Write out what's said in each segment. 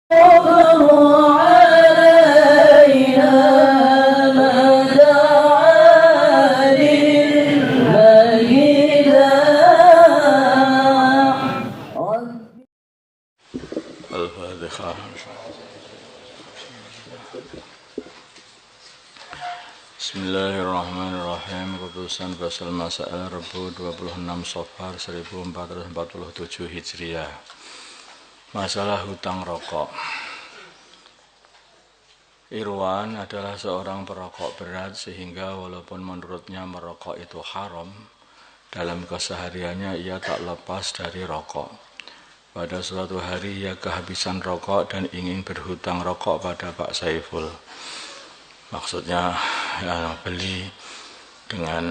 Bismillahirrahmanirrahim. Keputusan Basal Masail Rabu 26 Safar 1447 Hijriah. Masalah hutang rokok. Irwan adalah seorang perokok berat sehingga walaupun menurutnya merokok itu haram, dalam kesehariannya ia tak lepas dari rokok. Pada suatu hari ia kehabisan rokok dan ingin berhutang rokok pada Pak Saiful. Maksudnya beli dengan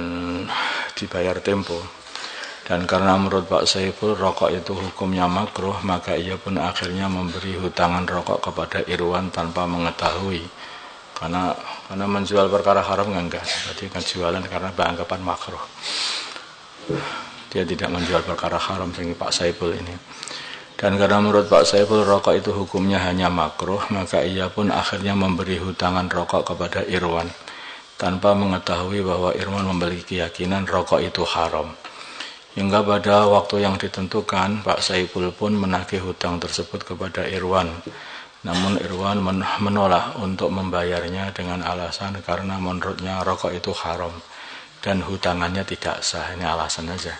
dibayar tempo. Dan karena menurut Pak Saiful rokok itu hukumnya makruh, maka ia pun akhirnya memberi hutangan rokok kepada Irwan tanpa mengetahui. Karena menjual perkara haram enggak. Berarti kan jualan karena beranggapan makruh. Dia tidak menjual perkara haram seperti Pak Saiful ini. Dan karena menurut Pak Saiful rokok itu hukumnya hanya makruh, maka ia pun akhirnya memberi hutangan rokok kepada Irwan tanpa mengetahui bahwa Irwan memiliki keyakinan rokok itu haram. Hingga pada waktu yang ditentukan, Pak Saiful pun menagih hutang tersebut kepada Irwan. Namun Irwan menolak untuk membayarnya dengan alasan karena menurutnya rokok itu haram dan hutangannya tidak sah. Ini alasan aja.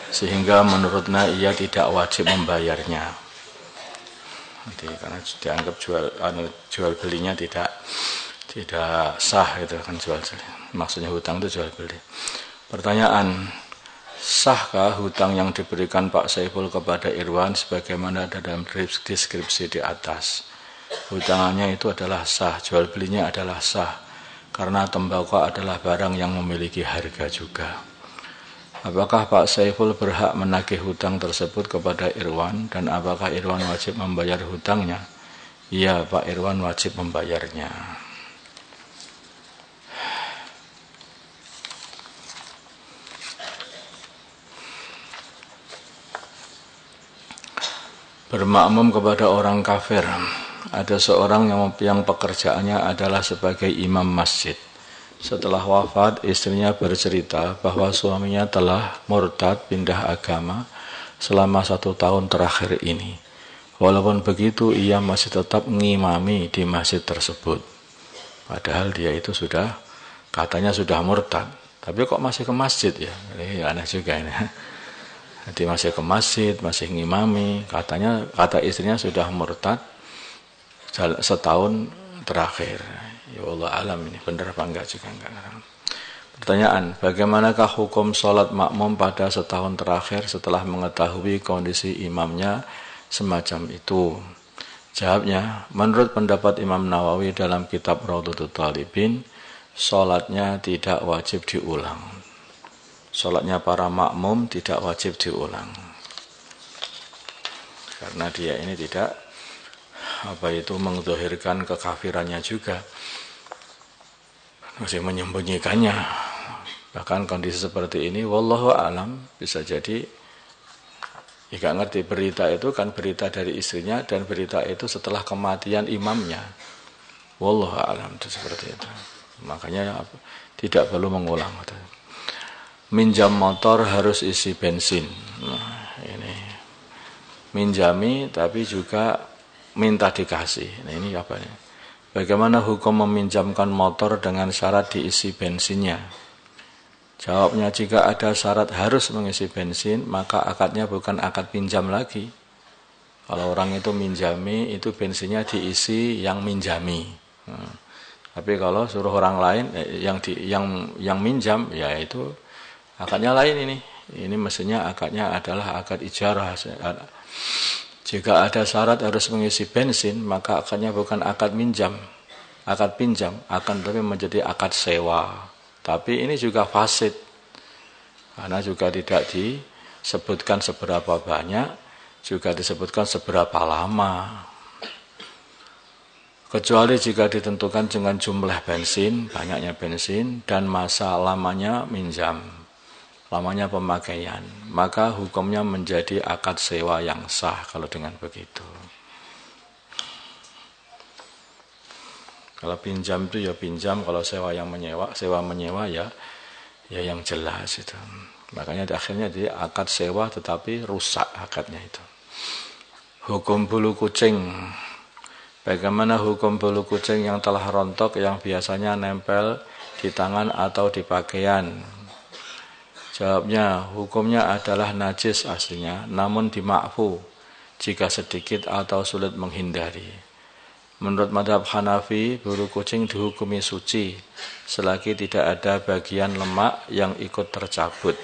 Sehingga menurutnya ia tidak wajib membayarnya. Karena dianggap jual belinya tidak sah, itu kan jual beli. Maksudnya hutang itu jual beli. Pertanyaan, sahkah hutang yang diberikan Pak Saiful kepada Irwan sebagaimana ada dalam deskripsi di atas? Hutangannya itu adalah sah, jual belinya adalah sah, karena tembakau adalah barang yang memiliki harga juga. Apakah Pak Saiful berhak menagih hutang tersebut kepada Irwan dan apakah Irwan wajib membayar hutangnya? Iya, Pak Irwan wajib membayarnya. Bermakmum kepada orang kafir. Ada seorang yang pekerjaannya adalah sebagai imam masjid. Setelah wafat, istrinya bercerita bahwa suaminya telah murtad pindah agama selama 1 tahun terakhir ini. Walaupun begitu, ia masih tetap ngimami di masjid tersebut. Padahal dia itu katanya sudah murtad. Tapi kok masih ke masjid ya? Ini aneh juga ini. Jadi masih ke masjid, masih ngimami. Kata istrinya sudah murtad 1 tahun terakhir. Ya Allah alam, ini benar apa enggak juga enggak. Pertanyaan, bagaimanakah hukum sholat makmum pada 1 tahun terakhir setelah mengetahui kondisi imamnya semacam itu? Jawabnya, menurut pendapat Imam Nawawi dalam kitab Raudhatul Talibin, sholatnya tidak wajib diulang. Sholatnya para makmum tidak wajib diulang. Karena dia ini tidak mengzahirkan kekafirannya juga, masih menyembunyikannya. Bahkan kondisi seperti ini wallahu alam bisa jadi gak ngerti berita itu kan berita dari istrinya dan berita itu setelah kematian imamnya. Wallahu alam itu seperti itu. Makanya tidak perlu mengulang. Minjam motor harus isi bensin. Nah, ini minjami tapi juga minta dikasih. Nah, ini apa ini? Bagaimana hukum meminjamkan motor dengan syarat diisi bensinnya? Jawabnya, jika ada syarat harus mengisi bensin, maka akadnya bukan akad pinjam lagi. Kalau orang itu minjami, itu bensinnya diisi yang minjami. Tapi kalau suruh orang lain yang minjam, ya itu akadnya lain ini. Ini mestinya akadnya adalah akad ijarah. Jika ada syarat harus mengisi bensin, maka akadnya bukan akad pinjam, akan tapi menjadi akad sewa. Tapi ini juga fasid, karena juga tidak disebutkan seberapa banyak, juga disebutkan seberapa lama. Kecuali jika ditentukan dengan jumlah bensin, banyaknya bensin, dan masa lamanya minjam. lamanya pemakaian, maka hukumnya menjadi akad sewa yang sah kalau dengan begitu. Kalau pinjam itu ya pinjam, kalau sewa menyewa ya yang jelas itu. Makanya akhirnya dia akad sewa tetapi rusak akadnya itu. Hukum bulu kucing. Bagaimana hukum bulu kucing yang telah rontok yang biasanya nempel di tangan atau di pakaian? Jawabnya, hukumnya adalah najis aslinya, namun dimakfu jika sedikit atau sulit menghindari. Menurut madhab Hanafi, bulu kucing dihukumi suci selagi tidak ada bagian lemak yang ikut tercabut.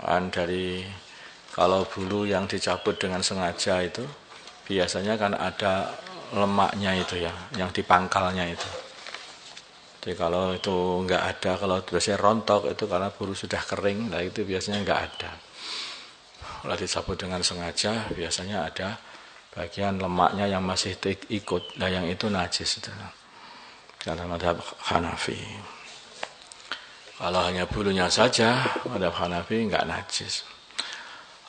Dari kalau bulu yang dicabut dengan sengaja itu biasanya kan ada lemaknya itu ya, yang di pangkalnya itu. Jadi kalau itu enggak ada, kalau biasanya rontok itu karena bulu sudah kering, nah itu biasanya enggak ada. Kalau dicabut dengan sengaja biasanya ada bagian lemaknya yang masih ikut, nah yang itu najis itu. Dalam madhab Hanafi. Kalau hanya bulunya saja, madhab Hanafi enggak najis.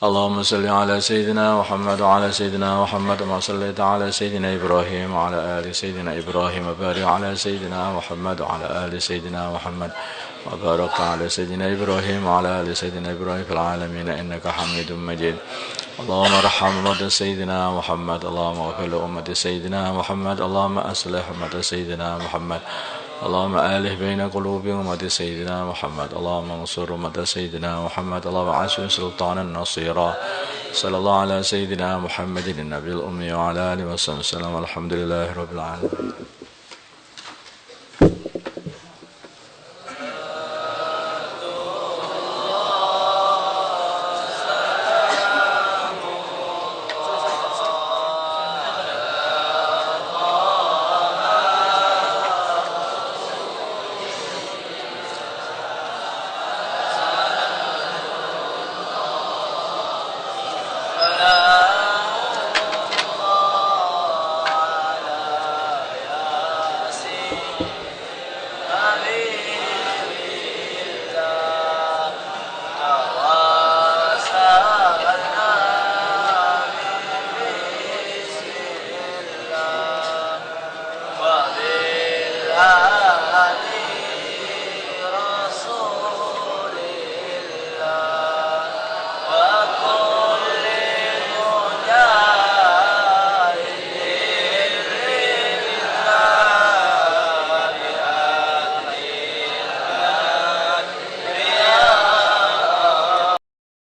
Allahumma salli ala Sayyidina Muhammad wa ala Sayyidina Muhammad wa sallaita ala Sayyidina Ibrahim wa ala ali Sayyidina Ibrahim wa barik ala Sayyidina Muhammad wa ala ali Sayyidina Muhammad wa barik ala Sayyidina Ibrahim wa ala ali Sayyidina Ibrahim fil alamin innaka Hamidum Majid. اللهم ارحم أمة سيدنا محمد اللهم اغفر لأمة سيدنا محمد اللهم أصلح أمة سيدنا محمد اللهم آلف بين قلوب أمة سيدنا محمد اللهم انصر أمة سيدنا محمد اللهم عاشر سلطانا نصيرا صلى الله على سيدنا محمد النبي الأمي وعلى آله وصحبه وسلم والحمد لله رب العالمين.